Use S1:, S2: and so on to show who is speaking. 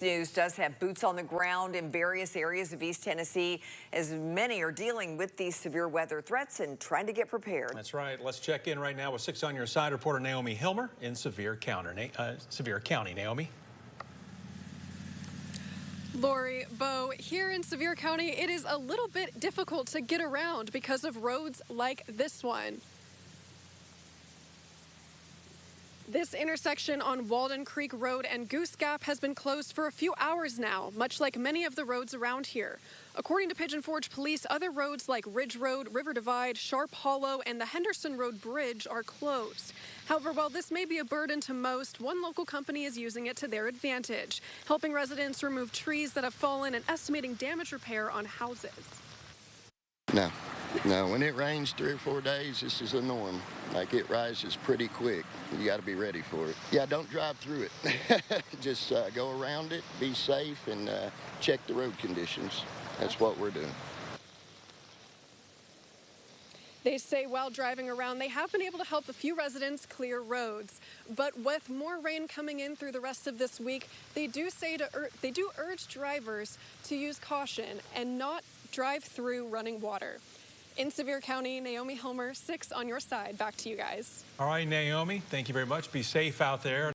S1: News does have boots on the ground in various areas of East Tennessee, as many are dealing with these severe weather threats and trying to get prepared.
S2: That's right. Let's check in right now with 6 on Your Side reporter Naomi Hilmer in Sevier County. Naomi.
S3: Lori, Bo, here in Sevier County, it is a little bit difficult to get around because of roads like this one. This intersection on Walden Creek Road and Goose Gap has been closed for a few hours now, much like many of the roads around here. According to Pigeon Forge Police, other roads like Ridge Road, River Divide, Sharp Hollow, and the Henderson Road Bridge are closed. However, while this may be a burden to most, one local company is using it to their advantage, helping residents remove trees that have fallen and estimating damage repair on houses.
S4: No, when it rains 3 or 4 days, this is the norm. Like, it rises pretty quick. You got to be ready for it. Yeah, don't drive through it. Just go around it, be safe, and check the road conditions. That's what we're doing.
S3: They say while driving around, they have been able to help a few residents clear roads. But with more rain coming in through the rest of this week, they do urge drivers to use caution and not drive through running water. In Sevier County, Naomi Hilmer, 6 on Your Side. Back to you guys.
S2: All right, Naomi, thank you very much. Be safe out there.